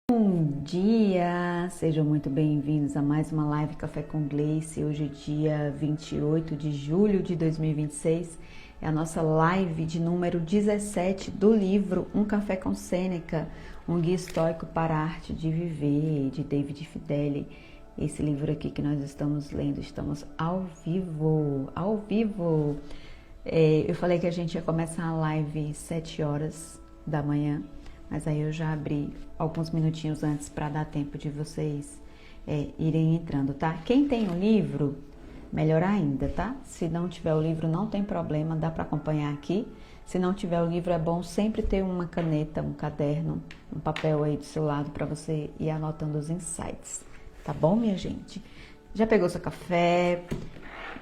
Bom dia, sejam muito bem-vindos a mais uma live Café com Gleice. Hoje é dia 28 de julho de 2026, é a nossa live de número 17 do livro Um Café com Sêneca, um guia estoico para a arte de viver, de David Fideli. Esse livro aqui que nós estamos lendo, estamos ao vivo. Eu falei que a gente ia começar a live 7 horas da manhã, mas aí eu já abri alguns minutinhos antes para dar tempo de vocês irem entrando, tá? Quem tem o livro, melhor ainda, tá? Se não tiver o livro, não tem problema, dá para acompanhar aqui. Se não tiver o livro, é bom sempre ter uma caneta, um caderno, um papel aí do seu lado para você ir anotando os insights, tá bom, minha gente? Já pegou seu café?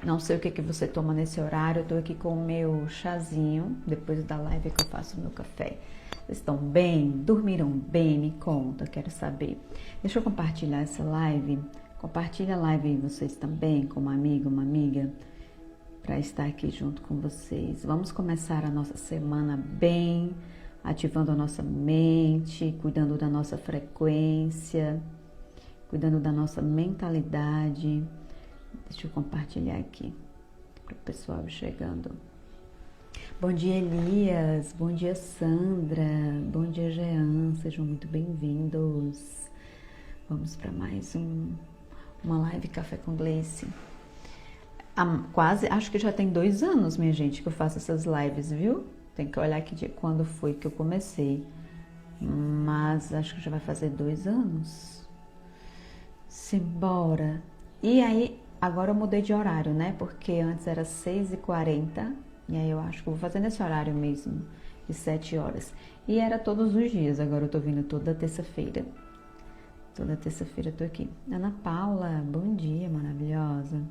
Não sei o que você toma nesse horário, eu tô aqui com o meu chazinho, depois da live que eu faço o meu café. Vocês estão bem? Dormiram bem? Me conta, quero saber. Deixa eu compartilhar essa live. Compartilha a live aí vocês também, com uma amiga, para estar aqui junto com vocês. Vamos começar a nossa semana bem, ativando a nossa mente, cuidando da nossa frequência, cuidando da nossa mentalidade. Deixa eu compartilhar aqui para o pessoal chegando. Bom dia, Elias. Bom dia, Sandra. Bom dia, Jean. Sejam muito bem-vindos. Vamos para mais uma live Café com Gleice. Acho que já tem 2 anos, minha gente, que eu faço essas lives, viu? Tem que olhar aqui de quando foi que eu comecei. Mas acho que já vai fazer 2 anos. Simbora. E aí, agora eu mudei de horário, né? Porque antes era 6h40. E aí eu acho que eu vou fazer nesse horário mesmo, de 7 horas. E era todos os dias, agora eu tô vindo toda terça-feira. Toda terça-feira eu tô aqui. Ana Paula, bom dia, maravilhosa.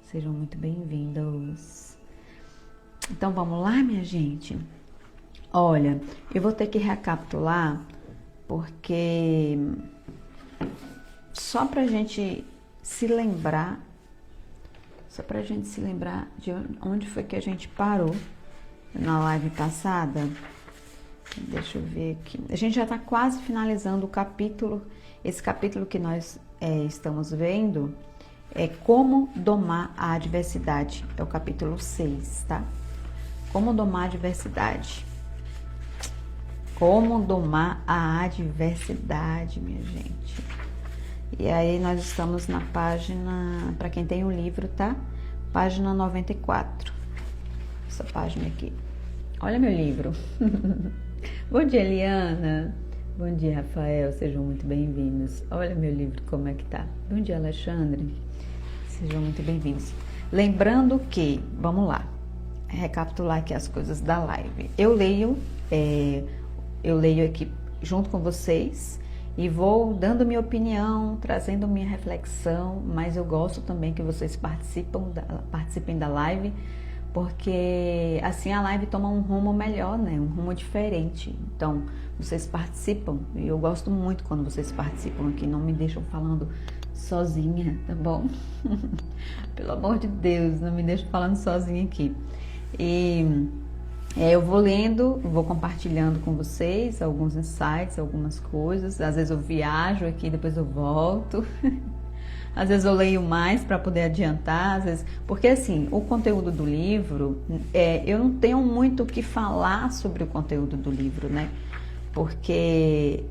Sejam muito bem-vindos. Então vamos lá, minha gente? Olha, eu vou ter que recapitular, porque só pra gente se lembrar de onde foi que a gente parou na live passada. Deixa eu ver aqui. A gente já está quase finalizando o capítulo. Esse capítulo que nós estamos vendo é Como Domar a Adversidade. É o capítulo 6, tá? Como domar a adversidade. Como domar a adversidade, minha gente. E aí nós estamos na página, para quem tem o livro, tá? Página 94. Essa página aqui. Olha meu livro. Bom dia, Eliana. Bom dia, Rafael. Sejam muito bem-vindos. Olha meu livro como é que tá. Bom dia, Alexandre. Sejam muito bem-vindos. Lembrando que, vamos lá, recapitular aqui as coisas da live. Eu leio aqui junto com vocês. E vou dando minha opinião, trazendo minha reflexão, mas eu gosto também que vocês participem da live, porque assim a live toma um rumo melhor, né? Um rumo diferente. Então, vocês participam, e eu gosto muito quando vocês participam aqui, não me deixam falando sozinha, tá bom? Pelo amor de Deus, não me deixem falando sozinha aqui. Eu vou lendo, vou compartilhando com vocês alguns insights, algumas coisas. Às vezes eu viajo aqui, depois eu volto. Às vezes eu leio mais para poder adiantar, às vezes... Porque assim, o conteúdo do livro, eu não tenho muito o que falar sobre o conteúdo do livro, né? Porque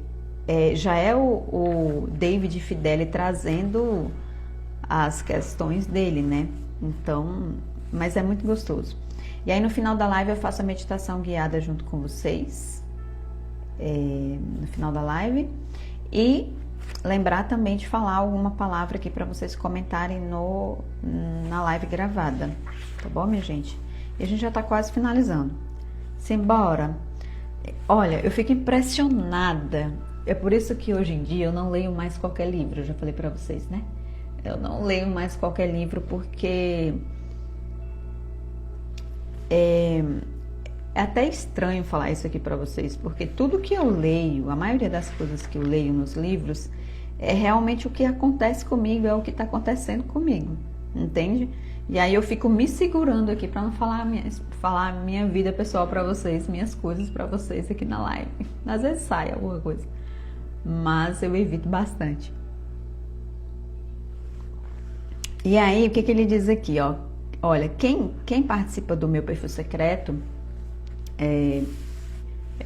já é o David Fideli trazendo as questões dele, né? Então, mas é muito gostoso. E aí no final da live eu faço a meditação guiada junto com vocês, no final da live, e lembrar também de falar alguma palavra aqui para vocês comentarem na live gravada, tá bom, minha gente? E a gente já tá quase finalizando. Simbora! Olha, eu fico impressionada, é por isso que hoje em dia eu não leio mais qualquer livro, eu já falei para vocês, né? Eu não leio mais qualquer livro porque... É até estranho falar isso aqui para vocês, porque tudo que eu leio, a maioria das coisas que eu leio nos livros, é realmente o que acontece comigo, é o que está acontecendo comigo, entende? E aí eu fico me segurando aqui para não falar a minha vida pessoal para vocês, minhas coisas para vocês aqui na live. Às vezes sai alguma coisa, mas eu evito bastante. E aí, o que que ele diz aqui, ó? Olha, quem participa do meu perfil secreto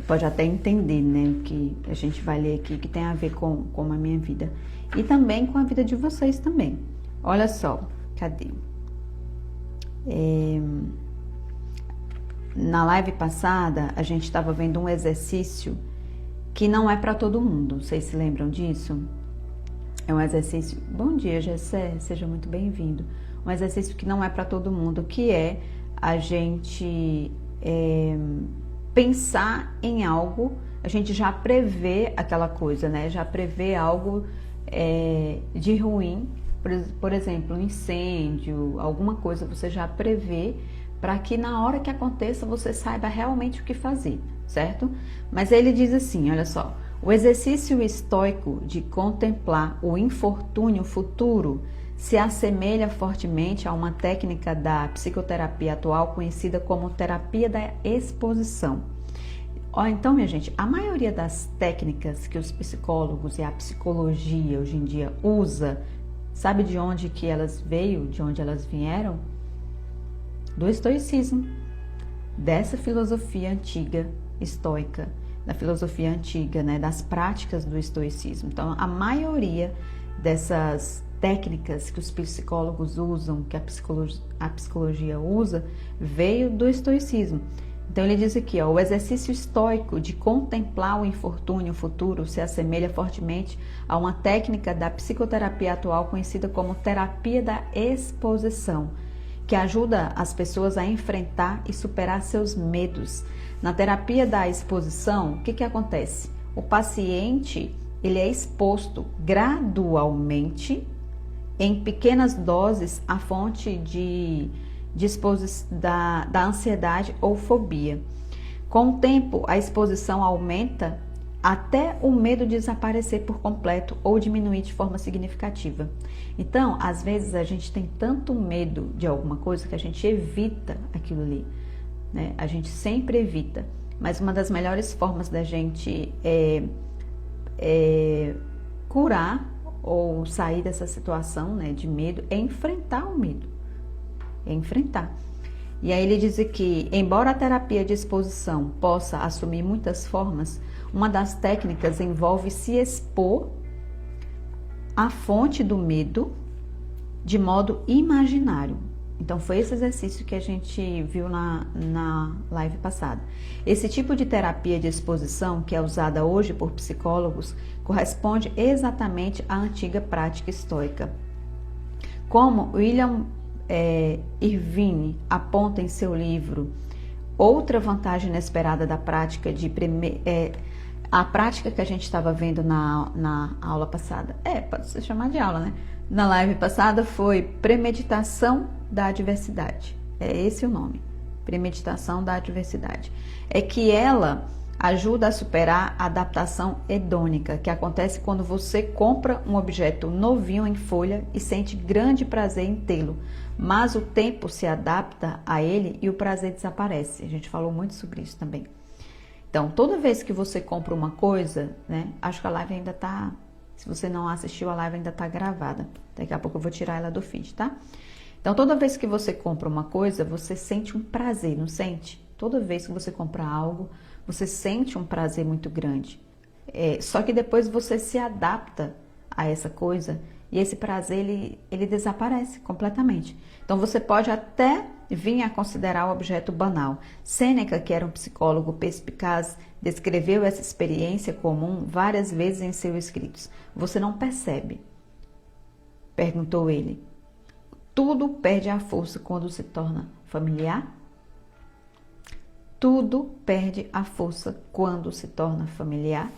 pode até entender, né, o que a gente vai ler aqui, que tem a ver com a minha vida. E também com a vida de vocês também. Olha só, cadê? Na live passada, a gente estava vendo um exercício que não é para todo mundo. Vocês se lembram disso? É um exercício... Bom dia, Gessé, seja muito bem-vindo. Um exercício que não é para todo mundo, que é a gente pensar em algo, a gente já prevê aquela coisa, né? Já prevê algo de ruim, por exemplo, um incêndio, alguma coisa você já prevê para que na hora que aconteça você saiba realmente o que fazer, certo? Mas ele diz assim, olha só, o exercício estoico de contemplar o infortúnio futuro se assemelha fortemente a uma técnica da psicoterapia atual conhecida como terapia da exposição. Então, minha gente, a maioria das técnicas que os psicólogos e a psicologia hoje em dia usa, sabe de onde que elas veio, de onde elas vieram? Do estoicismo, dessa filosofia antiga estoica, da filosofia antiga, né, das práticas do estoicismo. Então, a maioria dessas técnicas que os psicólogos usam, que a psicologia usa, veio do estoicismo. Então ele diz aqui, ó, o exercício estoico de contemplar o infortúnio futuro se assemelha fortemente a uma técnica da psicoterapia atual conhecida como terapia da exposição, que ajuda as pessoas a enfrentar e superar seus medos. Na terapia da exposição, o que acontece? O paciente ele é exposto gradualmente, em pequenas doses, à fonte da ansiedade ou fobia. Com o tempo, a exposição aumenta até o medo desaparecer por completo ou diminuir de forma significativa. Então, às vezes a gente tem tanto medo de alguma coisa que a gente evita aquilo ali, né? A gente sempre evita, mas uma das melhores formas da gente curar ou sair dessa situação, né, de medo é enfrentar o medo. Enfrentar. E aí ele diz que, embora a terapia de exposição possa assumir muitas formas, uma das técnicas envolve se expor à fonte do medo de modo imaginário. Então foi esse exercício que a gente viu na live passada. Esse tipo de terapia de exposição, que é usada hoje por psicólogos, corresponde exatamente à antiga prática estoica. Como William Irvine aponta em seu livro, outra vantagem inesperada da prática a prática que a gente estava vendo na aula passada, pode ser chamada de aula, né? Na live passada foi premeditação da adversidade, é esse o nome, premeditação da adversidade, é que ela ajuda a superar a adaptação hedônica, que acontece quando você compra um objeto novinho em folha e sente grande prazer em tê-lo, mas o tempo se adapta a ele e o prazer desaparece. A gente falou muito sobre isso também. Então, toda vez que você compra uma coisa, né? Acho que a live ainda tá... Se você não assistiu, a live ainda tá gravada. Daqui a pouco eu vou tirar ela do feed, tá? Então, toda vez que você compra uma coisa, você sente um prazer, não sente? Toda vez que você compra algo, você sente um prazer muito grande. Só que depois você se adapta a essa coisa e esse prazer ele desaparece completamente. Então você pode até vir a considerar o objeto banal. Sêneca, que era um psicólogo perspicaz, descreveu essa experiência comum várias vezes em seus escritos. Você não percebe? Perguntou ele. Tudo perde a força quando se torna familiar? Tudo perde a força quando se torna familiar.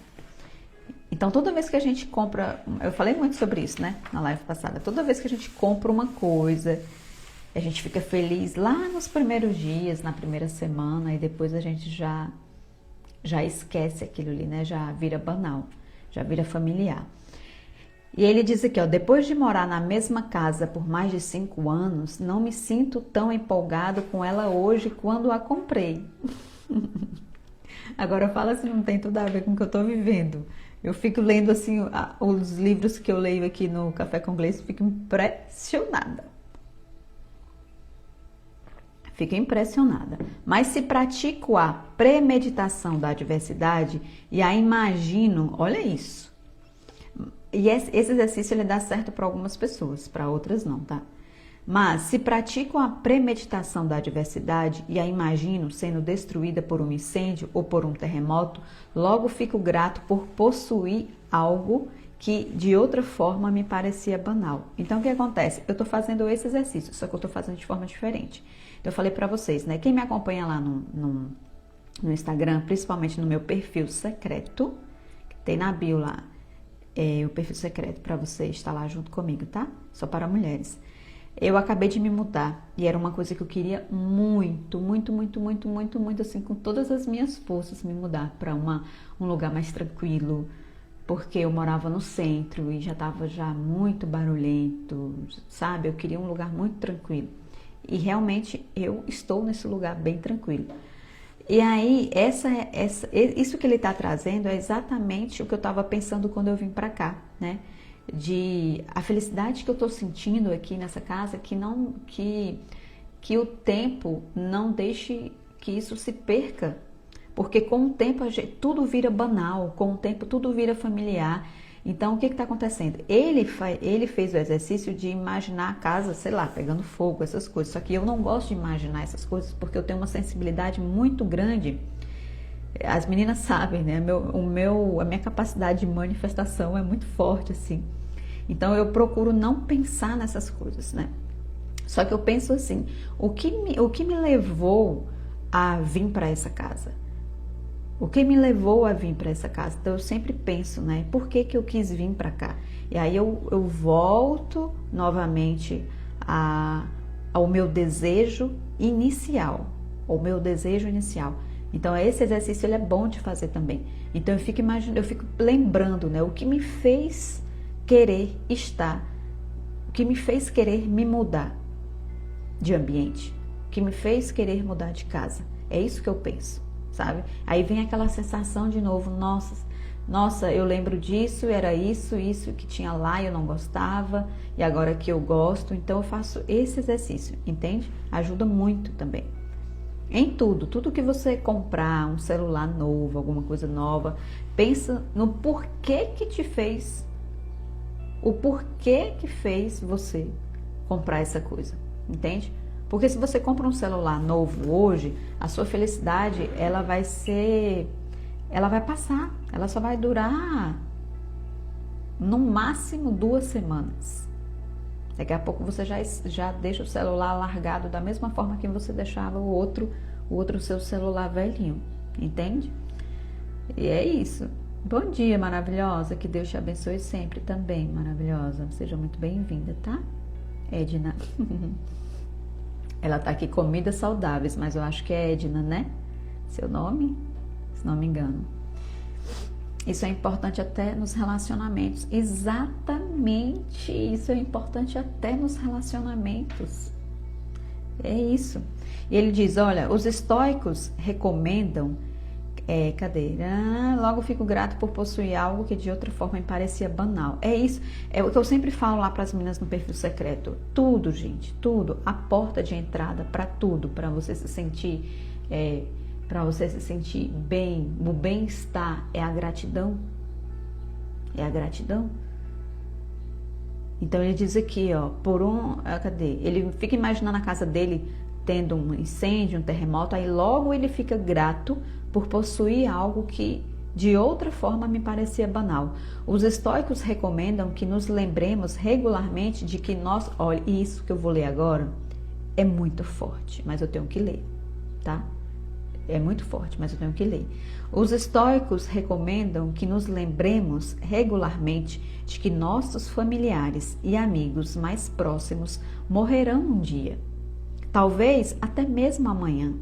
Então, toda vez que a gente compra... Eu falei muito sobre isso, né? Na live passada. Toda vez que a gente compra uma coisa, a gente fica feliz lá nos primeiros dias, na primeira semana, e depois a gente já esquece aquilo ali, né? Já vira banal, já vira familiar. E ele diz aqui, ó, depois de morar na mesma casa por mais de 5 anos, não me sinto tão empolgado com ela hoje quando a comprei. Agora fala se não tem tudo a ver com o que eu tô vivendo. Eu fico lendo assim os livros que eu leio aqui no Café com Gleice, fico impressionada. Fico impressionada. Mas se pratico a premeditação da adversidade e a imagino, olha isso. E esse exercício ele dá certo para algumas pessoas, para outras não, tá? Mas se pratico a premeditação da adversidade e a imagino sendo destruída por um incêndio ou por um terremoto, logo fico grato por possuir algo que de outra forma me parecia banal. Então o que acontece? Eu estou fazendo esse exercício, só que eu estou fazendo de forma diferente. Então eu falei para vocês, né? Quem me acompanha lá no Instagram, principalmente no meu perfil secreto, que tem na bio lá, o perfil secreto para você estar lá junto comigo, tá? Só para mulheres. Eu acabei de me mudar e era uma coisa que eu queria muito, assim, com todas as minhas forças, me mudar para um lugar mais tranquilo, porque eu morava no centro e já estava já muito barulhento, sabe? Eu queria um lugar muito tranquilo e realmente eu estou nesse lugar bem tranquilo. E aí, isso que ele está trazendo é exatamente o que eu estava pensando quando eu vim para cá, né? A felicidade que eu estou sentindo aqui nessa casa, que o tempo não deixe que isso se perca, porque com o tempo tudo vira banal, com o tempo tudo vira familiar. Então o que está acontecendo? Ele fez o exercício de imaginar a casa, sei lá, pegando fogo, essas coisas, só que eu não gosto de imaginar essas coisas porque eu tenho uma sensibilidade muito grande. As meninas sabem, né? A minha capacidade de manifestação é muito forte, assim. Então eu procuro não pensar nessas coisas, né? Só que eu penso assim, o que me levou a vir para essa casa? O que me levou a vir para essa casa? Então eu sempre penso, né? Por que eu quis vir para cá? E aí eu volto novamente ao meu desejo inicial. O meu desejo inicial. Então esse exercício ele é bom de fazer também. Então eu fico lembrando, né? O que me fez querer estar, o que me fez querer me mudar de ambiente, o que me fez querer mudar de casa. É isso que eu penso, sabe? Aí vem aquela sensação de novo, nossa, eu lembro disso, era isso que tinha lá e eu não gostava, e agora que eu gosto, então eu faço esse exercício, entende? Ajuda muito também. Em tudo que você comprar, um celular novo, alguma coisa nova, pensa no porquê que te fez, o porquê que fez você comprar essa coisa, entende? Porque se você compra um celular novo hoje, a sua felicidade, ela vai passar, ela só vai durar no máximo 2 semanas. Daqui a pouco você já deixa o celular largado da mesma forma que você deixava o outro seu celular velhinho, entende? E é isso. Bom dia, maravilhosa, que Deus te abençoe sempre também, maravilhosa. Seja muito bem-vinda, tá? Edna. Ela tá aqui, comidas saudáveis, mas eu acho que é Edna, né? Seu nome? Se não me engano. Isso é importante até nos relacionamentos. Exatamente, isso é importante até nos relacionamentos. É isso. E ele diz, olha, os estoicos recomendam, logo fico grato por possuir algo que de outra forma me parecia banal. É isso, é o que eu sempre falo lá para as meninas no perfil secreto. Tudo, gente, tudo, a porta de entrada para tudo, para você se sentir... para você se sentir bem, o bem-estar é a gratidão. É a gratidão. Então ele diz aqui, ó, ele fica imaginando a casa dele tendo um incêndio, um terremoto, aí logo ele fica grato por possuir algo que de outra forma me parecia banal. Os estoicos recomendam que nos lembremos regularmente de que olha, isso que eu vou ler agora é muito forte, mas eu tenho que ler, tá? É muito forte, mas eu tenho que ler. Os estoicos recomendam que nos lembremos regularmente de que nossos familiares e amigos mais próximos morrerão um dia, talvez até mesmo amanhã.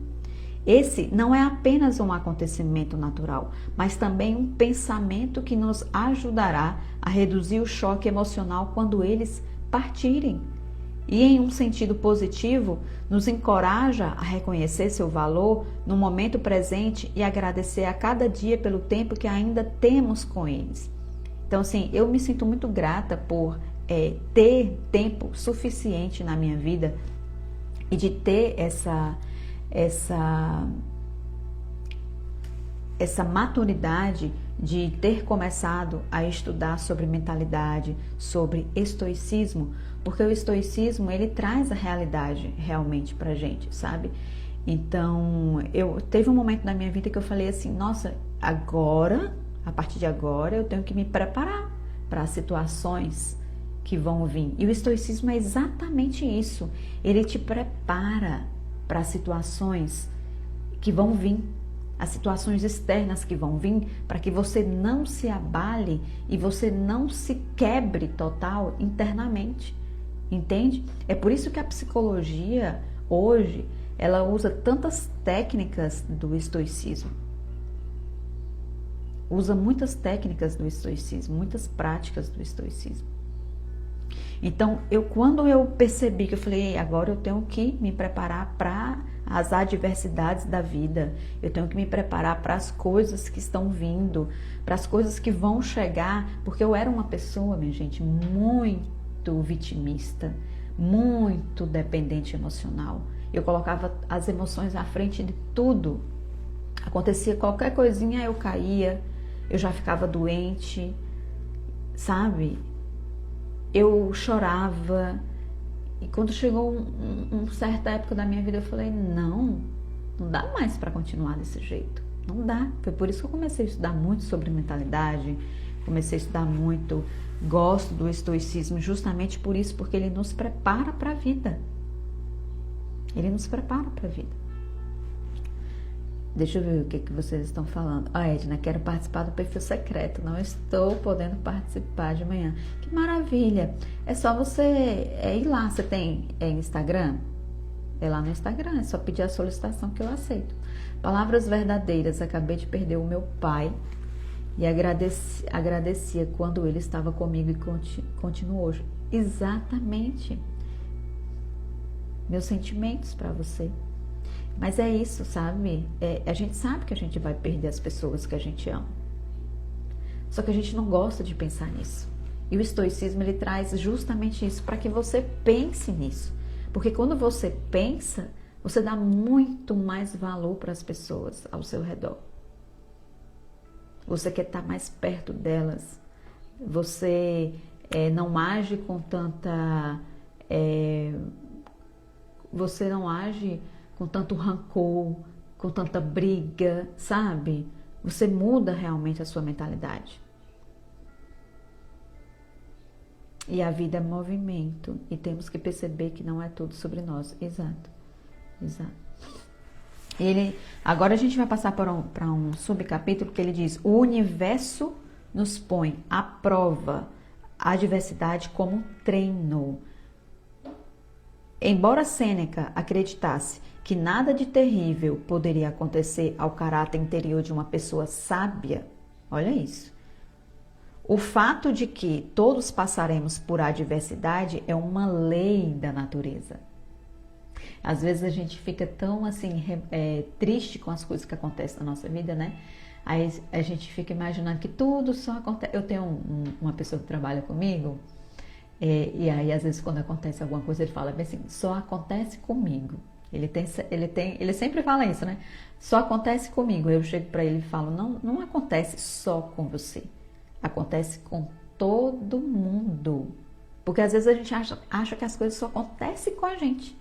Esse não é apenas um acontecimento natural, mas também um pensamento que nos ajudará a reduzir o choque emocional quando eles partirem. E em um sentido positivo, nos encoraja a reconhecer seu valor no momento presente e agradecer a cada dia pelo tempo que ainda temos com eles. Então, assim, eu me sinto muito grata por ter tempo suficiente na minha vida e de ter essa maturidade de ter começado a estudar sobre mentalidade, sobre estoicismo, porque o estoicismo, ele traz a realidade realmente pra gente, sabe? Então, teve um momento na minha vida que eu falei assim, nossa, agora, a partir de agora, eu tenho que me preparar para as situações que vão vir. E o estoicismo é exatamente isso, ele te prepara para as situações que vão vir, as situações externas que vão vir, para que você não se abale e você não se quebre total internamente, entende? É por isso que a psicologia hoje, ela usa tantas técnicas do estoicismo, usa muitas técnicas do estoicismo, muitas práticas do estoicismo. Então, quando eu percebi que eu falei, agora eu tenho que me preparar para as adversidades da vida, eu tenho que me preparar para as coisas que estão vindo, para as coisas que vão chegar, porque eu era uma pessoa, minha gente, muito vitimista, muito dependente emocional. Eu colocava as emoções à frente de tudo. Acontecia qualquer coisinha, eu caía, eu já ficava doente, sabe? Eu chorava, e quando chegou uma certa época da minha vida, eu falei, não dá mais para continuar desse jeito, não dá. Foi por isso que eu comecei a estudar muito sobre mentalidade, comecei a estudar muito, gosto do estoicismo, justamente por isso, porque ele nos prepara para a vida. Ele nos prepara para a vida. Deixa eu ver o que vocês estão falando. Edna, quero participar do perfil secreto. Não estou podendo participar de manhã. Que maravilha. É só você ir lá. Você tem Instagram? É lá no Instagram. É só pedir a solicitação que eu aceito. Palavras verdadeiras. Acabei de perder o meu pai. E agradecia quando ele estava comigo e continuou hoje. Exatamente. Meus sentimentos para você. Mas é isso, sabe? A gente sabe que a gente vai perder as pessoas que a gente ama. Só que a gente não gosta de pensar nisso. E o estoicismo, ele traz justamente isso, para que você pense nisso. Porque quando você pensa, você dá muito mais valor para as pessoas ao seu redor. Você quer estar mais perto delas. Você não age com tanta... você não age com tanto rancor, com tanta briga, sabe? Você muda realmente a sua mentalidade. E a vida é movimento, e temos que perceber que não é tudo sobre nós. Exato. Agora a gente vai passar para um subcapítulo que ele diz: o universo nos põe à prova a adversidade como um treino. Embora Sêneca acreditasse que nada de terrível poderia acontecer ao caráter interior de uma pessoa sábia, olha isso. O fato de que todos passaremos por adversidade é uma lei da natureza. Às vezes a gente fica tão assim triste com as coisas que acontecem na nossa vida, né? Aí a gente fica imaginando que tudo só acontece. Eu tenho uma pessoa que trabalha comigo, e aí às vezes quando acontece alguma coisa ele fala bem assim, só acontece comigo. Ele sempre fala isso, né? Só acontece comigo. Eu chego para ele e falo, não acontece só com você. Acontece com todo mundo. Porque às vezes a gente acha que as coisas só acontecem com a gente.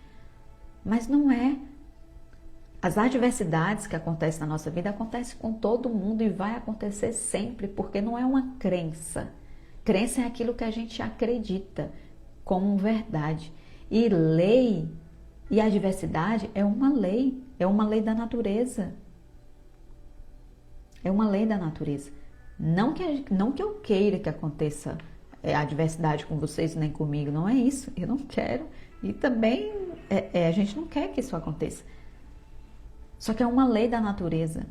Mas não é. As adversidades que acontecem na nossa vida acontecem com todo mundo e vai acontecer sempre, porque não é uma crença. Crença é aquilo que a gente acredita como verdade. E lei e adversidade é uma lei da natureza. É uma lei da natureza. Não que eu queira que aconteça adversidade com vocês nem comigo, não é isso. Eu não quero. E também a gente não quer que isso aconteça. Só que é uma lei da natureza.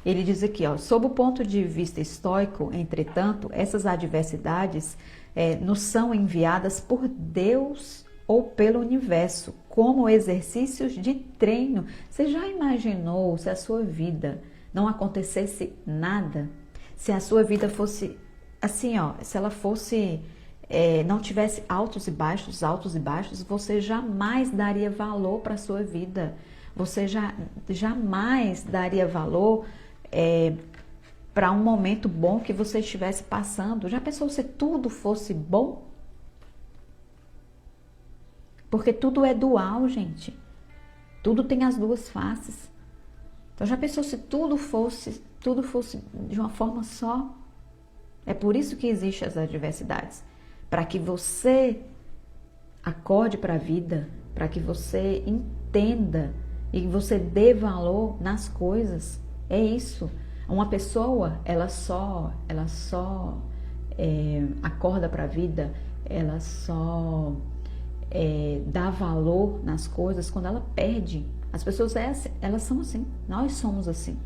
Ele diz aqui, ó, sob o ponto de vista estoico, entretanto, essas adversidades nos são enviadas por Deus ou pelo universo, como exercícios de treino. Você já imaginou se a sua vida não acontecesse nada? Se a sua vida fosse assim, ó, se ela fosse, não tivesse altos e baixos, você jamais daria valor para a sua vida. Você jamais daria valor para um momento bom que você estivesse passando. Já pensou se tudo fosse bom? Porque tudo é dual, gente. Tudo tem as duas faces. Então já pensou se tudo fosse de uma forma só? É por isso que existem as adversidades. Para que você acorde para a vida, para que você entenda e que você dê valor nas coisas. É isso. Uma pessoa, ela só acorda para a vida, ela só dá valor nas coisas quando ela perde. As pessoas, elas são assim, nós somos assim.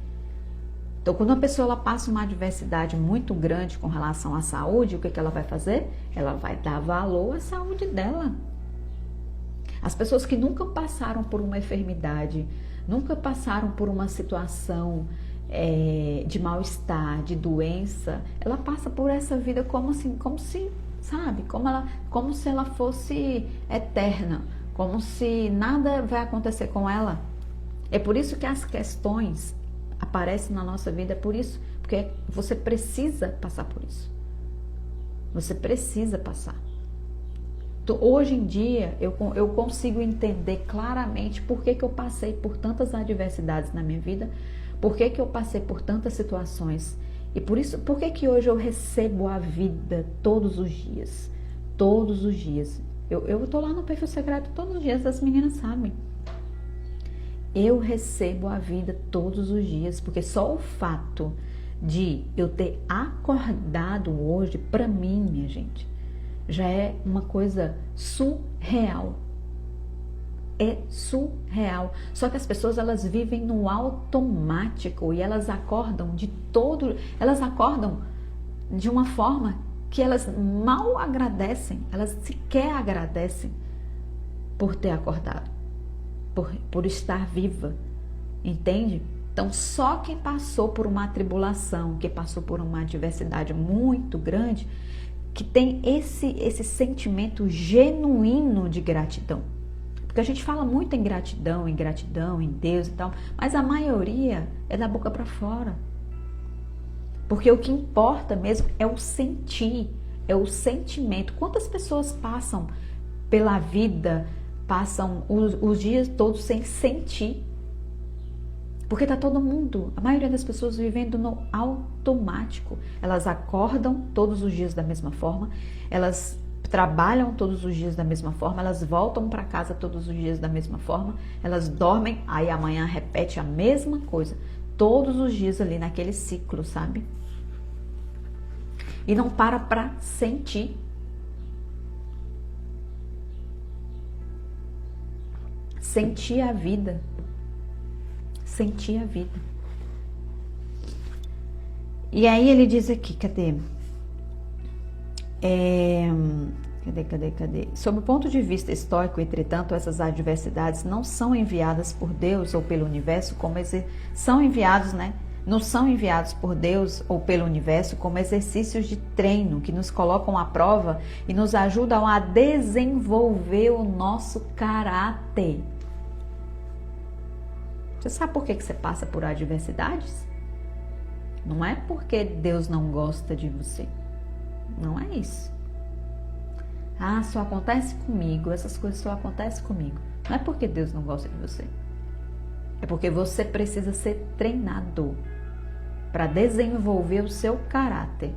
Então, quando uma pessoa ela passa uma adversidade muito grande com relação à saúde, o que ela vai fazer? Ela vai dar valor à saúde dela. As pessoas que nunca passaram por uma enfermidade, nunca passaram por uma situação de mal-estar, de doença, ela passa por essa vida como se, sabe? Como se ela fosse eterna, como se nada vai acontecer com ela. É por isso que as questões aparecem na nossa vida, é por isso, porque você precisa passar por isso. Você precisa passar. Então, hoje em dia, eu consigo entender claramente por que eu passei por tantas adversidades na minha vida, por que eu passei por tantas situações. E por isso, por que hoje eu recebo a vida todos os dias? Todos os dias. Eu tô lá no perfil secreto todos os dias, as meninas sabem. Eu recebo a vida todos os dias, porque só o fato de eu ter acordado hoje, para mim, minha gente, já é uma coisa surreal. É surreal. Só que as pessoas, elas vivem no automático e elas acordam elas acordam de uma forma que elas mal agradecem, elas sequer agradecem por ter acordado, por estar viva, entende? Então, só quem passou por uma tribulação, quem passou por uma adversidade muito grande, que tem esse sentimento genuíno de gratidão. Porque a gente fala muito em gratidão, em Deus e tal, mas a maioria é da boca para fora. Porque o que importa mesmo é o sentir, é o sentimento. Quantas pessoas passam pela vida, passam os dias todos sem sentir? Porque tá todo mundo, a maioria das pessoas vivendo no automático. Elas acordam todos os dias da mesma forma, elas trabalham todos os dias da mesma forma, elas voltam para casa todos os dias da mesma forma, elas dormem, aí amanhã repete a mesma coisa, todos os dias ali naquele ciclo, sabe? E não para sentir. Sentir a vida. Sentir a vida. E aí ele diz aqui, cadê? Cadê? Sob o ponto de vista estoico, entretanto, essas adversidades não são enviadas por Deus ou pelo universo como são enviados, né? Não são enviados por Deus ou pelo universo como exercícios de treino que nos colocam à prova e nos ajudam a desenvolver o nosso caráter. Você sabe por que você passa por adversidades? Não é porque Deus não gosta de você. Não é isso. Ah, só acontece comigo, essas coisas só acontecem comigo. Não é porque Deus não gosta de você. É porque você precisa ser treinado para desenvolver o seu caráter.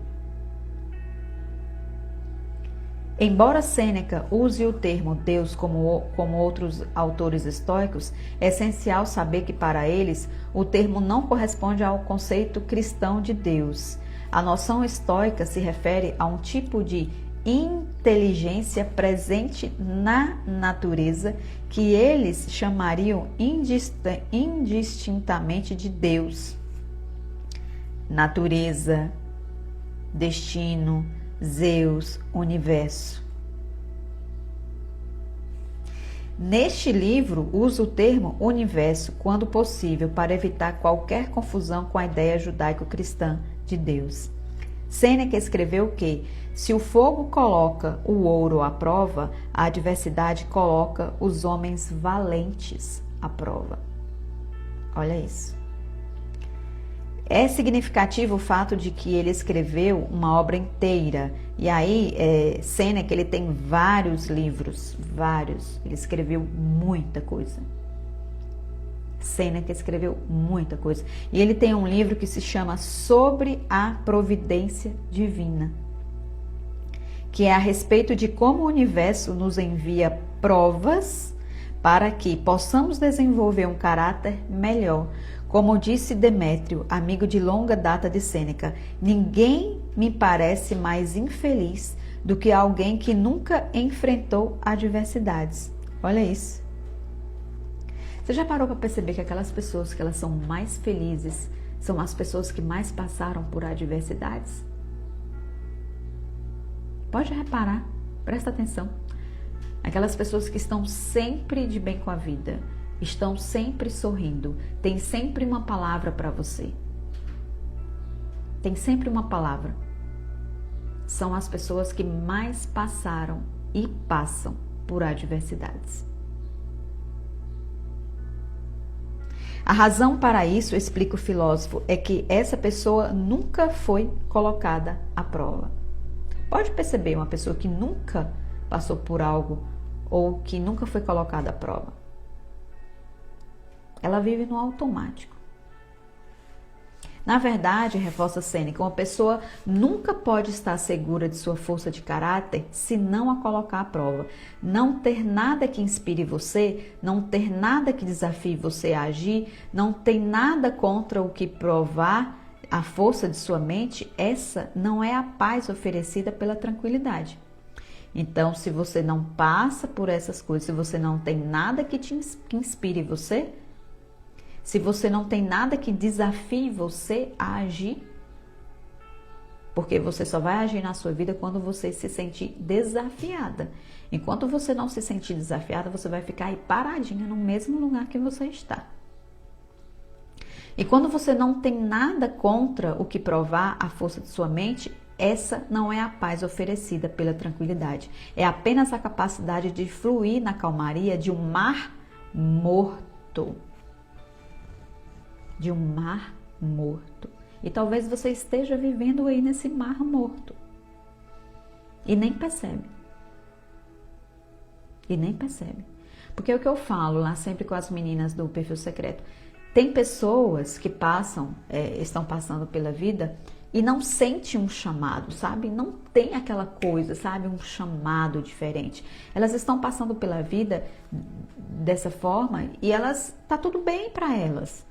Embora Sêneca use o termo Deus como outros autores estoicos, é essencial saber que para eles o termo não corresponde ao conceito cristão de Deus. A noção estoica se refere a um tipo de inteligência presente na natureza que eles chamariam indistintamente de Deus. natureza, destino, Zeus, universo. Neste livro, usa o termo universo quando possível para evitar qualquer confusão com a ideia judaico-cristã de Deus. Sêneca escreveu que, se o fogo coloca o ouro à prova, a adversidade coloca os homens valentes à prova. Olha isso. É significativo o fato de que ele escreveu uma obra inteira. E aí, Sêneca, ele tem vários livros, vários. Ele escreveu muita coisa. Sêneca escreveu muita coisa. E ele tem um livro que se chama Sobre a Providência Divina, que é a respeito de como o universo nos envia provas para que possamos desenvolver um caráter melhor. Como disse Demétrio, amigo de longa data de Sêneca, ninguém me parece mais infeliz do que alguém que nunca enfrentou adversidades. Olha isso. Você já parou para perceber que aquelas pessoas que elas são mais felizes são as pessoas que mais passaram por adversidades? Pode reparar, presta atenção. Aquelas pessoas que estão sempre de bem com a vida, estão sempre sorrindo, tem sempre uma palavra para você. Tem sempre uma palavra. São as pessoas que mais passaram e passam por adversidades. A razão para isso, explica o filósofo, é que essa pessoa nunca foi colocada à prova. Pode perceber uma pessoa que nunca passou por algo ou que nunca foi colocada à prova. Ela vive no automático. Na verdade, reforça Sêneca, uma pessoa nunca pode estar segura de sua força de caráter se não a colocar à prova. Não ter nada que inspire você, não ter nada que desafie você a agir, não tem nada contra o que provar a força de sua mente, essa não é a paz oferecida pela tranquilidade. Então, se você não passa por essas coisas, se você não tem nada que inspire você, se você não tem nada que desafie você a agir, porque você só vai agir na sua vida quando você se sentir desafiada. Enquanto você não se sentir desafiada, você vai ficar aí paradinha no mesmo lugar que você está. E quando você não tem nada contra o que provar a força de sua mente, essa não é a paz oferecida pela tranquilidade. É apenas a capacidade de fluir na calmaria de um mar morto. De um mar morto. E talvez você esteja vivendo aí nesse mar morto. E nem percebe. E nem percebe. Porque é o que eu falo lá sempre com as meninas do Perfil Secreto. Tem pessoas que estão passando pela vida e não sentem um chamado, sabe? Não tem aquela coisa, sabe? Um chamado diferente. Elas estão passando pela vida dessa forma e tá tudo bem para elas.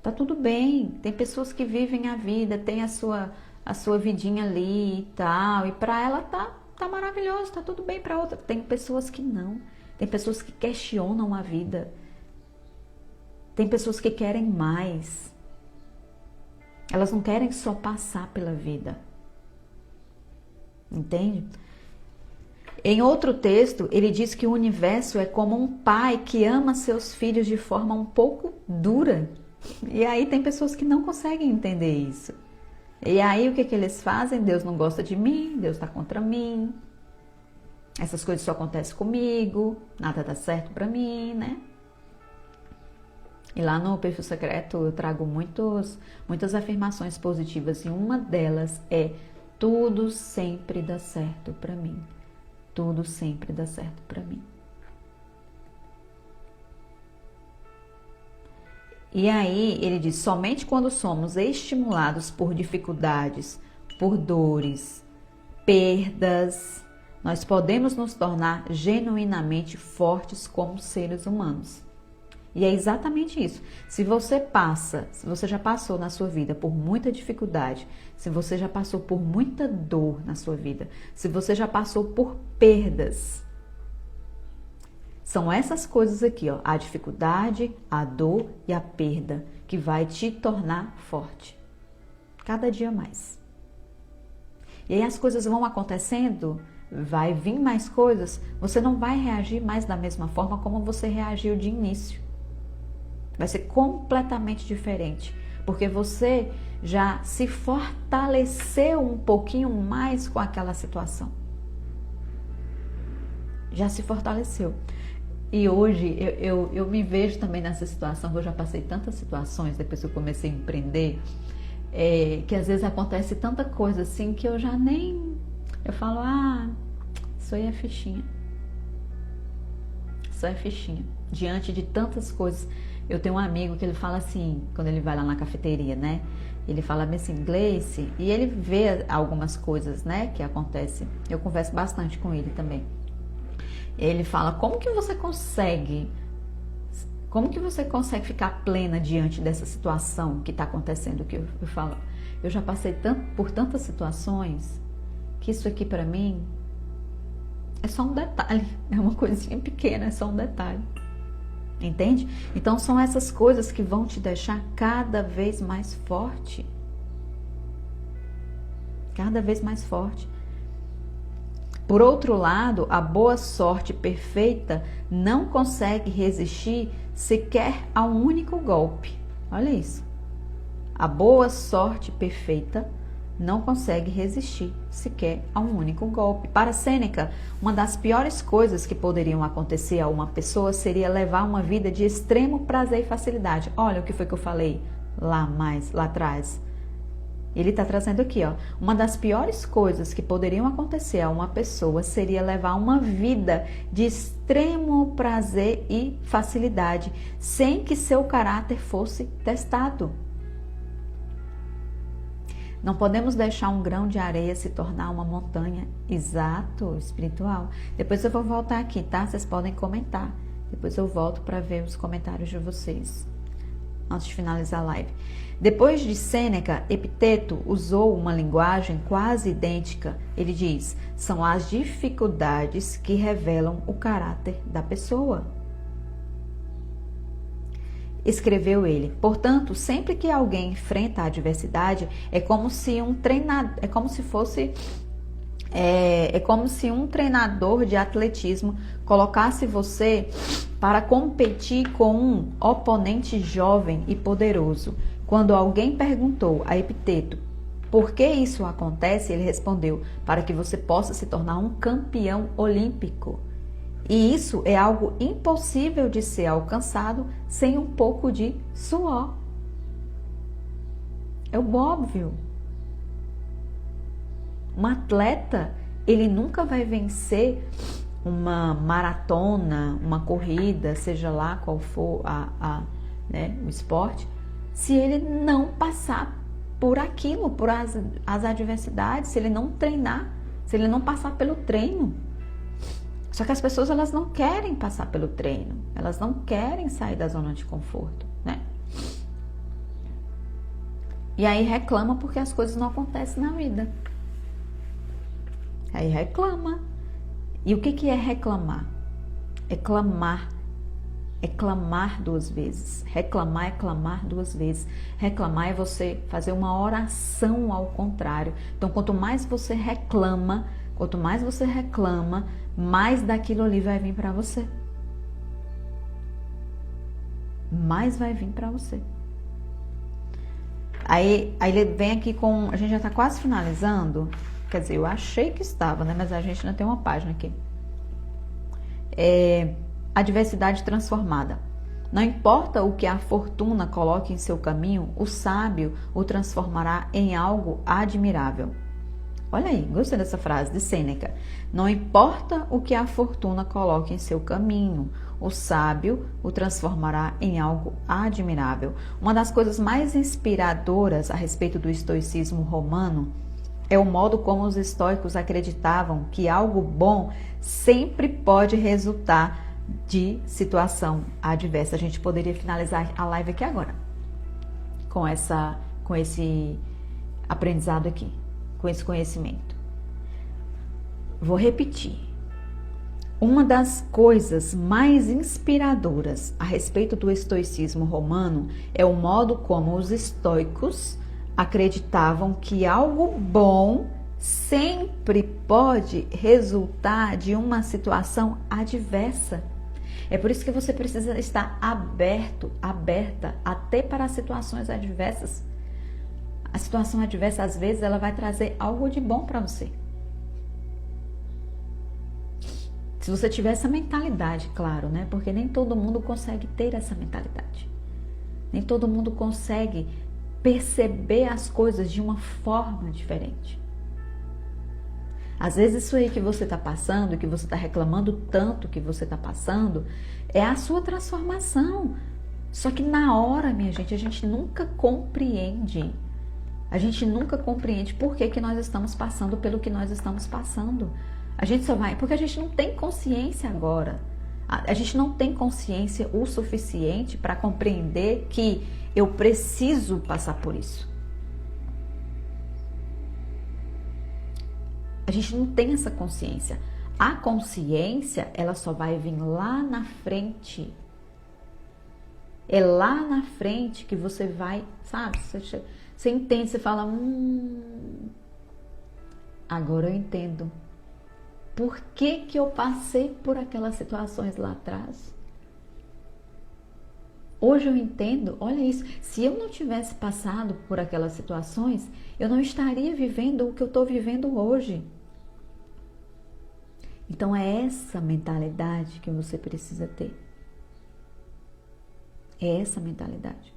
Tá tudo bem. Tem pessoas que vivem a vida, tem a sua vidinha ali e tal, e para ela tá maravilhoso, tá tudo bem para outra. Tem pessoas que não. Tem pessoas que questionam a vida. Tem pessoas que querem mais. Elas não querem só passar pela vida. Entende? Em outro texto, ele diz que o universo é como um pai que ama seus filhos de forma um pouco dura. E aí tem pessoas que não conseguem entender isso. E aí o que eles fazem? Deus não gosta de mim, Deus está contra mim. Essas coisas só acontecem comigo, nada dá certo para mim, né? E lá no Perfil Secreto eu trago muitas afirmações positivas e uma delas é: tudo sempre dá certo para mim. Tudo sempre dá certo para mim. E aí ele diz: somente quando somos estimulados por dificuldades, por dores, perdas, nós podemos nos tornar genuinamente fortes como seres humanos. E é exatamente isso. Se você já passou na sua vida por muita dificuldade, se você já passou por muita dor na sua vida, se você já passou por perdas, são essas coisas aqui, a dificuldade, a dor e a perda que vai te tornar forte. Cada dia mais. E aí as coisas vão acontecendo, vai vir mais coisas, você não vai reagir mais da mesma forma como você reagiu de início. Vai ser completamente diferente, porque você já se fortaleceu um pouquinho mais com aquela situação. Já se fortaleceu. E hoje eu me vejo também nessa situação, eu já passei tantas situações depois que eu comecei a empreender, que às vezes acontece tanta coisa assim que eu já nem... Eu falo, isso aí é fichinha. Isso é fichinha. Diante de tantas coisas. Eu tenho um amigo que ele fala assim, quando ele vai lá na cafeteria, né? Ele fala assim, Gleice, e ele vê algumas coisas, né, que acontecem. Eu converso bastante com ele também. Ele fala, como que você consegue ficar plena diante dessa situação que está acontecendo? Que eu falo, eu já passei por tantas situações que isso aqui para mim é só um detalhe, é uma coisinha pequena, é só um detalhe. Entende? Então são essas coisas que vão te deixar cada vez mais forte. Cada vez mais forte. Por outro lado, a boa sorte perfeita não consegue resistir sequer a um único golpe. Olha isso. A boa sorte perfeita não consegue resistir sequer a um único golpe. Para Sêneca, uma das piores coisas que poderiam acontecer a uma pessoa seria levar uma vida de extremo prazer e facilidade. Olha o que foi que eu falei lá atrás. Ele está trazendo aqui, ó. Uma das piores coisas que poderiam acontecer a uma pessoa seria levar uma vida de extremo prazer e facilidade, sem que seu caráter fosse testado. Não podemos deixar um grão de areia se tornar uma montanha, exato, espiritual. Depois eu vou voltar aqui, tá? Vocês podem comentar. Depois eu volto para ver os comentários de vocês, antes de finalizar a live. Depois de Sêneca, Epiteto usou uma linguagem quase idêntica. Ele diz, são as dificuldades que revelam o caráter da pessoa. Escreveu ele. Portanto, sempre que alguém enfrenta a adversidade, é como se um treinador de atletismo colocasse você para competir com um oponente jovem e poderoso. Quando alguém perguntou a Epiteto por que isso acontece, ele respondeu, para que você possa se tornar um campeão olímpico. E isso é algo impossível de ser alcançado sem um pouco de suor. É o óbvio. Um atleta, ele nunca vai vencer uma maratona, uma corrida, seja lá qual for o esporte, se ele não passar por aquilo, por as adversidades, se ele não treinar, se ele não passar pelo treino. Só que as pessoas, elas não querem passar pelo treino, elas não querem sair da zona de conforto, né? E aí reclama porque as coisas não acontecem na vida. Aí reclama. E o que é reclamar? É clamar. É clamar 2 vezes. Reclamar é clamar 2 vezes. Reclamar é você fazer uma oração ao contrário. Então, quanto mais você reclama, mais daquilo ali vai vir para você. Mais vai vir para você. Aí ele vem aqui com... A gente já está quase finalizando. Quer dizer, eu achei que estava, né? Mas a gente ainda tem uma página aqui. Adversidade transformada. Não importa o que a fortuna coloque em seu caminho, o sábio o transformará em algo admirável. Olha aí, gostei dessa frase de Sêneca. Não importa o que a fortuna coloque em seu caminho, o sábio o transformará em algo admirável. Uma das coisas mais inspiradoras a respeito do estoicismo romano é o modo como os estoicos acreditavam que algo bom sempre pode resultar de situação adversa. A gente poderia finalizar a live aqui agora com esse aprendizado aqui, com esse conhecimento. Vou repetir. Uma das coisas mais inspiradoras a respeito do estoicismo romano é o modo como os estoicos acreditavam que algo bom sempre pode resultar de uma situação adversa. É por isso que você precisa estar aberta até para as situações adversas. A situação adversa, às vezes, ela vai trazer algo de bom para você. Se você tiver essa mentalidade, claro, né? Porque nem todo mundo consegue ter essa mentalidade. Nem todo mundo consegue perceber as coisas de uma forma diferente. Às vezes isso aí que você está passando, que você está reclamando tanto que você está passando, é a sua transformação. Só que na hora, minha gente, a gente nunca compreende. A gente nunca compreende por que nós estamos passando pelo que nós estamos passando. A gente só vai, porque a gente não tem consciência agora. A gente não tem consciência o suficiente para compreender que eu preciso passar por isso. A gente não tem essa consciência. A consciência, ela só vai vir lá na frente. É lá na frente que você vai, sabe? Você entende, você fala, agora eu entendo. Por que eu passei por aquelas situações lá atrás? Hoje eu entendo, olha isso, se eu não tivesse passado por aquelas situações, eu não estaria vivendo o que eu estou vivendo hoje. Então é essa mentalidade que você precisa ter. É essa mentalidade.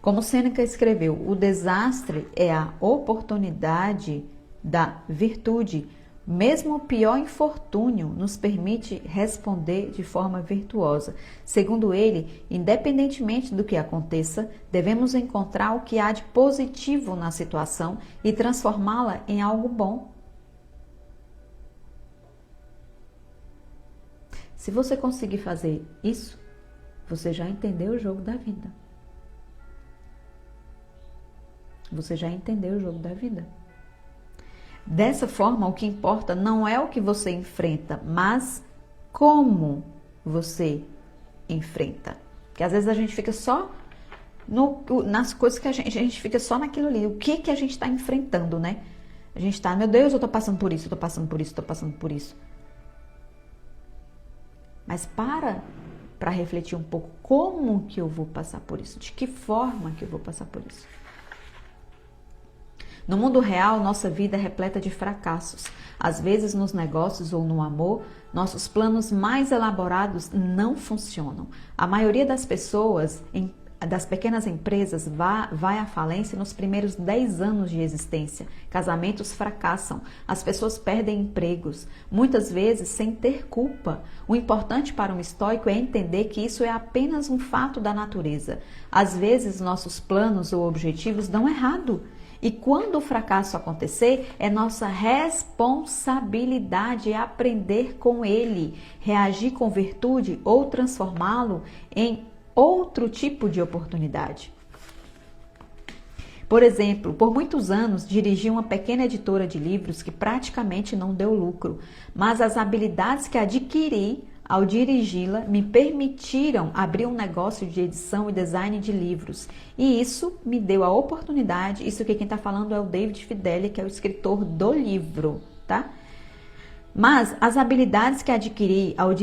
Como Sêneca escreveu, o desastre é a oportunidade da virtude. Mesmo o pior infortúnio nos permite responder de forma virtuosa. Segundo ele, independentemente do que aconteça, devemos encontrar o que há de positivo na situação e transformá-la em algo bom. Se você conseguir fazer isso, você já entendeu o jogo da vida. Você já entendeu o jogo da vida. Dessa forma, o que importa não é o que você enfrenta, mas como você enfrenta. Porque às vezes a gente fica só nas coisas que a gente fica só naquilo ali. O que a gente está enfrentando, né? A gente está, meu Deus, eu estou passando por isso, eu estou passando por isso, estou passando por isso. Mas para refletir um pouco, como que eu vou passar por isso? De que forma que eu vou passar por isso? No mundo real, nossa vida é repleta de fracassos. Às vezes, nos negócios ou no amor, nossos planos mais elaborados não funcionam. A maioria das pessoas, das pequenas empresas, vai à falência nos primeiros 10 anos de existência. Casamentos fracassam, as pessoas perdem empregos, muitas vezes sem ter culpa. O importante para um estoico é entender que isso é apenas um fato da natureza. Às vezes, nossos planos ou objetivos dão errado. E quando o fracasso acontecer, é nossa responsabilidade aprender com ele, reagir com virtude ou transformá-lo em outro tipo de oportunidade. Por exemplo, por muitos anos dirigi uma pequena editora de livros que praticamente não deu lucro, mas as habilidades que adquiri ao dirigi-la me permitiram abrir um negócio de edição e design de livros. E isso me deu a oportunidade, isso que quem está falando é o David Fideli, que é o escritor do livro, tá? Mas as habilidades que adquiri ao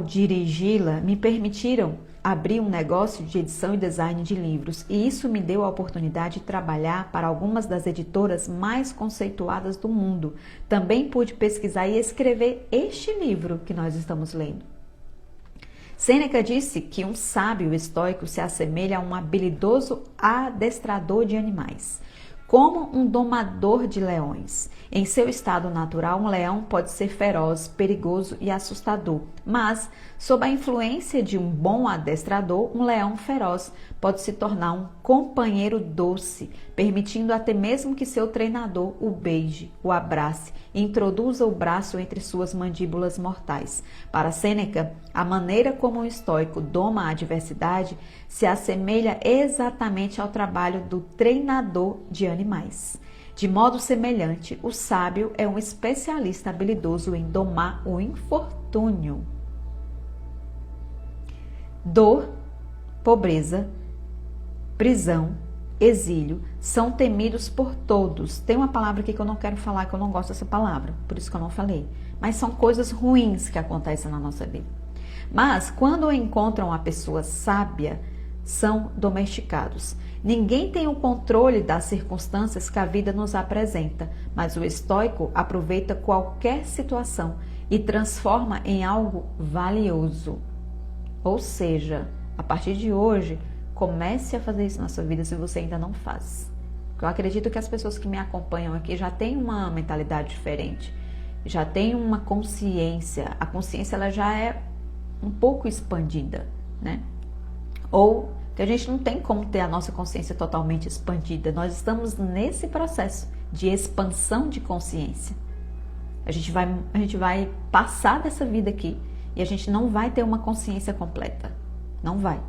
dirigi-la me permitiram abrir um negócio de edição e design de livros, e isso me deu a oportunidade de trabalhar para algumas das editoras mais conceituadas do mundo. Também pude pesquisar e escrever este livro que nós estamos lendo. Sêneca disse que um sábio estoico se assemelha a um habilidoso adestrador de animais, como um domador de leões. Em seu estado natural, um leão pode ser feroz, perigoso e assustador, mas, sob a influência de um bom adestrador, um leão feroz pode se tornar um companheiro doce, permitindo até mesmo que seu treinador o beije, o abrace e introduza o braço entre suas mandíbulas mortais. Para Sêneca, a maneira como o estoico doma a adversidade se assemelha exatamente ao trabalho do treinador de animais. De modo semelhante, o sábio é um especialista habilidoso em domar o infortúnio. Dor, pobreza, prisão, exílio são temidos por todos. Tem uma palavra aqui que eu não quero falar, que eu não gosto dessa palavra, por isso que eu não falei. Mas são coisas ruins que acontecem na nossa vida. Mas quando encontram a pessoa sábia, são domesticados. Ninguém tem o controle das circunstâncias que a vida nos apresenta, mas o estoico aproveita qualquer situação e transforma em algo valioso. Ou seja, a partir de hoje, comece a fazer isso na sua vida se você ainda não faz. Porque eu acredito que as pessoas que me acompanham aqui já têm uma mentalidade diferente, já têm uma consciência. A consciência ela já é um pouco expandida, né? Ou que a gente não tem como ter a nossa consciência totalmente expandida. Nós estamos nesse processo de expansão de consciência. A gente vai passar dessa vida aqui e a gente não vai ter uma consciência completa. Não vai.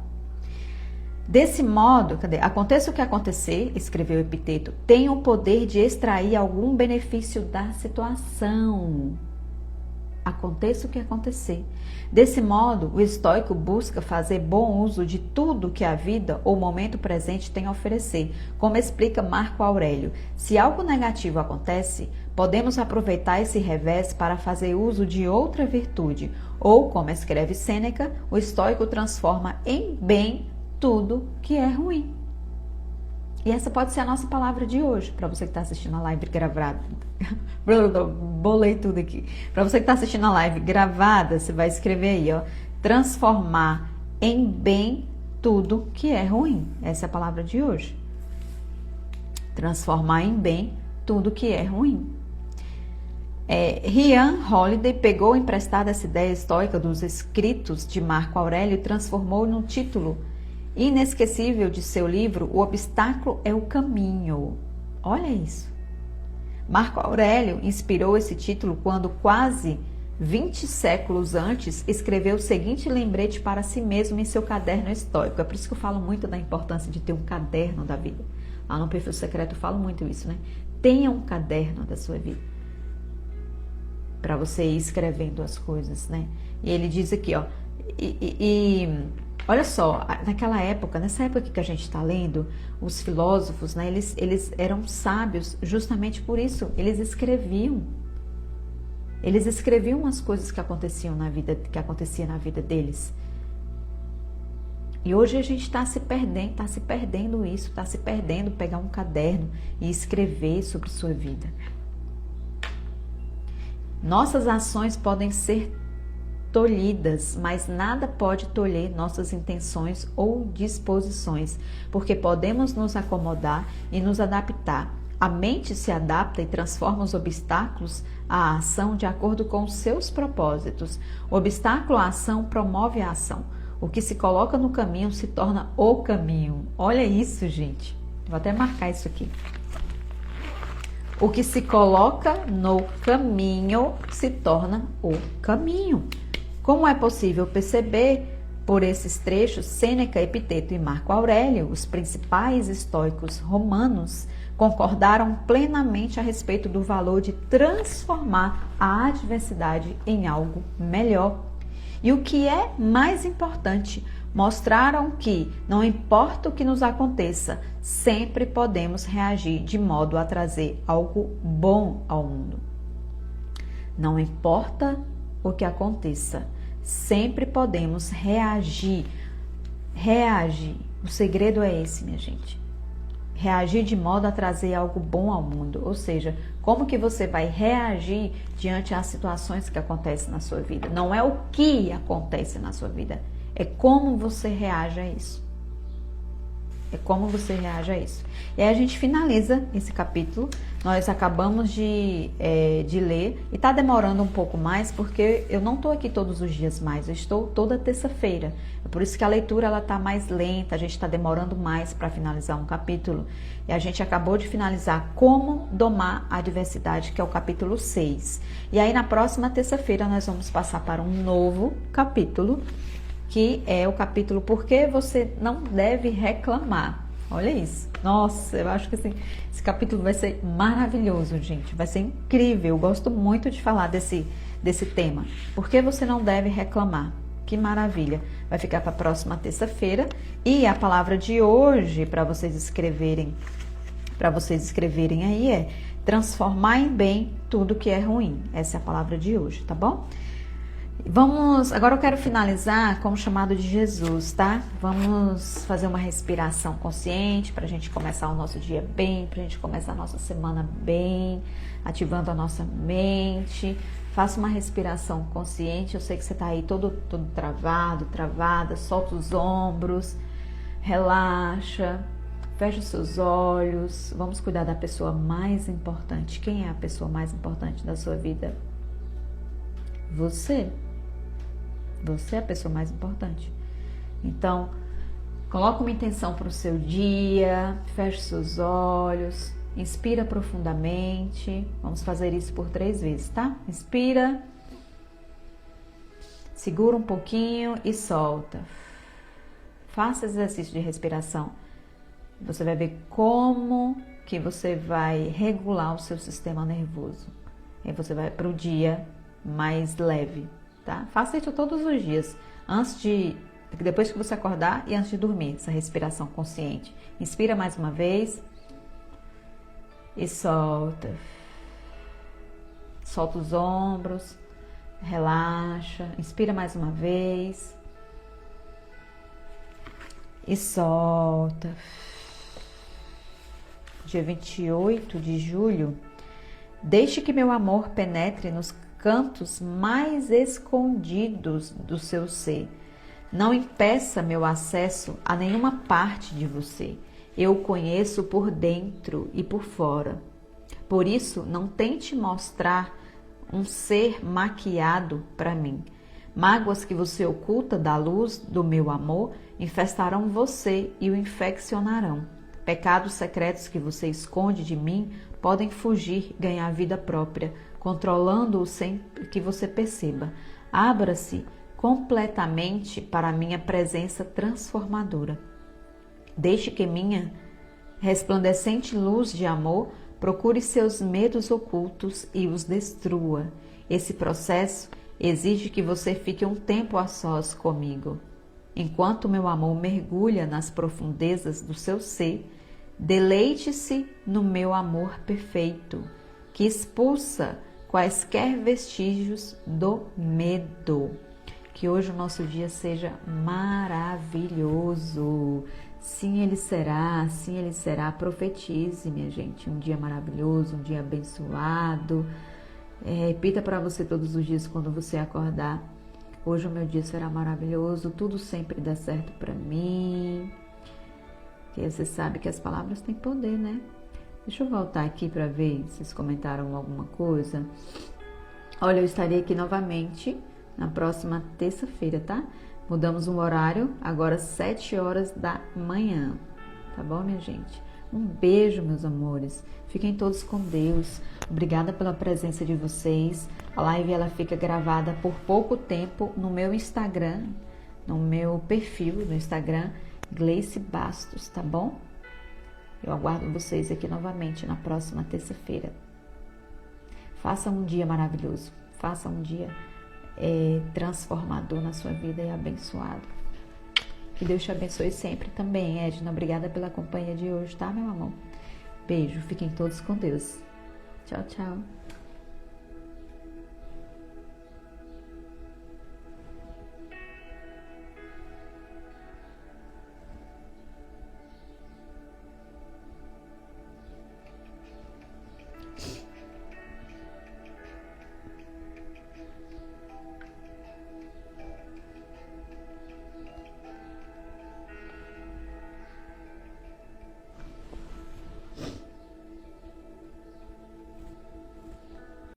Desse modo, aconteça o que acontecer, escreveu Epiteto, tem o poder de extrair algum benefício da situação. Aconteça o que acontecer. Desse modo, o estoico busca fazer bom uso de tudo que a vida ou o momento presente tem a oferecer. Como explica Marco Aurélio, se algo negativo acontece, podemos aproveitar esse revés para fazer uso de outra virtude. Ou, como escreve Sêneca, o estoico transforma em bem tudo que é ruim. E essa pode ser a nossa palavra de hoje, para você que está assistindo a live gravada. Bolei tudo aqui. Para você que está assistindo a live gravada, você vai escrever aí, ó, transformar em bem tudo que é ruim. Essa é a palavra de hoje. Transformar em bem tudo que é ruim. Ryan Holiday pegou emprestada essa ideia estoica dos escritos de Marco Aurélio e transformou num título inesquecível de seu livro, O Obstáculo é o Caminho. Olha isso. Marco Aurélio inspirou esse título quando, quase 20 séculos antes, escreveu o seguinte lembrete para si mesmo em seu caderno estoico. É por isso que eu falo muito da importância de ter um caderno da vida. Lá no Perfil Secreto eu falo muito isso, né? Tenha um caderno da sua vida, para você ir escrevendo as coisas, né? E ele diz aqui, ó, olha só, nessa época que a gente está lendo, os filósofos, né, eles eram sábios justamente por isso. Eles escreviam as coisas que aconteciam na vida deles. E hoje a gente está se perdendo isso, está se perdendo pegar um caderno e escrever sobre sua vida. Nossas ações podem ser tolhidas, mas nada pode tolher nossas intenções ou disposições, porque podemos nos acomodar e nos adaptar. A mente se adapta e transforma os obstáculos à ação de acordo com os seus propósitos. O obstáculo à ação promove a ação. O que se coloca no caminho se torna o caminho. Olha isso, gente. Vou até marcar isso aqui. O que se coloca no caminho se torna o caminho. Como é possível perceber por esses trechos, Sêneca, Epiteto e Marco Aurélio, os principais estoicos romanos, concordaram plenamente a respeito do valor de transformar a adversidade em algo melhor. E o que é mais importante, mostraram que, não importa o que nos aconteça, sempre podemos reagir de modo a trazer algo bom ao mundo. Não importa o que aconteça, sempre podemos reagir. Reagir. O segredo é esse, minha gente. Reagir de modo a trazer algo bom ao mundo. Ou seja, como que você vai reagir diante das situações que acontecem na sua vida. Não é o que acontece na sua vida, é como você reage a isso. É como você reage a isso. E aí a gente finaliza esse capítulo. Nós acabamos de ler e está demorando um pouco mais porque eu não estou aqui todos os dias mais. Eu estou toda terça-feira. É por isso que a leitura ela está mais lenta. A gente está demorando mais para finalizar um capítulo. E a gente acabou de finalizar Como Domar a Adversidade, que é o capítulo 6. E aí na próxima terça-feira nós vamos passar para um novo capítulo, que é o capítulo Por que você não deve reclamar. Olha isso. Nossa, eu acho que assim, esse capítulo vai ser maravilhoso, gente. Vai ser incrível. Eu gosto muito de falar desse tema. Por que você não deve reclamar? Que maravilha. Vai ficar para a próxima terça-feira. E a palavra de hoje para vocês escreverem aí é transformar em bem tudo que é ruim. Essa é a palavra de hoje, tá bom? Agora eu quero finalizar com o chamado de Jesus, tá? Vamos fazer uma respiração consciente para a gente começar o nosso dia bem, para a gente começar a nossa semana bem, ativando a nossa mente. Faça uma respiração consciente. Eu sei que você tá aí todo travado, travada. Solta os ombros, relaxa, fecha os seus olhos. Vamos cuidar da pessoa mais importante. Quem é a pessoa mais importante da sua vida? Você. Você é a pessoa mais importante. Então, coloca uma intenção para o seu dia, feche seus olhos, inspira profundamente. Vamos fazer isso por 3 vezes, tá? Inspira, segura um pouquinho e solta. Faça exercício de respiração. Você vai ver como que você vai regular o seu sistema nervoso. Aí você vai para o dia mais leve. Tá? Faça isso todos os dias, depois que você acordar e antes de dormir, essa respiração consciente. Inspira mais uma vez e solta. Solta os ombros, relaxa. Inspira mais uma vez e solta. Dia 28 de julho, deixe que meu amor penetre nos cantos mais escondidos do seu ser. Não impeça meu acesso a nenhuma parte de você. Eu o conheço por dentro e por fora. Por isso, não tente mostrar um ser maquiado para mim. Mágoas que você oculta da luz do meu amor infestarão você e o infeccionarão. Pecados secretos que você esconde de mim podem fugir, ganhar vida própria, controlando-o sem que você perceba. Abra-se completamente para a minha presença transformadora. Deixe que minha resplandecente luz de amor procure seus medos ocultos e os destrua. Esse processo exige que você fique um tempo a sós comigo. Enquanto meu amor mergulha nas profundezas do seu ser, deleite-se no meu amor perfeito, que expulsa quaisquer vestígios do medo. Que hoje o nosso dia seja maravilhoso. Sim, ele será, sim, ele será. Profetize, minha gente, um dia maravilhoso, um dia abençoado. Repita para você todos os dias quando você acordar. Hoje o meu dia será maravilhoso, tudo sempre dá certo para mim. Porque você sabe que as palavras têm poder, né? Deixa eu voltar aqui para ver se vocês comentaram alguma coisa. Olha, eu estarei aqui novamente na próxima terça-feira, tá? Mudamos um horário, agora 7 horas da manhã. Tá bom, minha gente? Um beijo, meus amores. Fiquem todos com Deus. Obrigada pela presença de vocês. A live ela fica gravada por pouco tempo no meu Instagram, no meu perfil no Instagram, Gleice Bastos, tá bom? Eu aguardo vocês aqui novamente na próxima terça-feira. Faça um dia maravilhoso. Faça um dia transformador na sua vida e abençoado. Que Deus te abençoe sempre também, Edna. Obrigada pela companhia de hoje, tá, meu amor? Beijo. Fiquem todos com Deus. Tchau, tchau.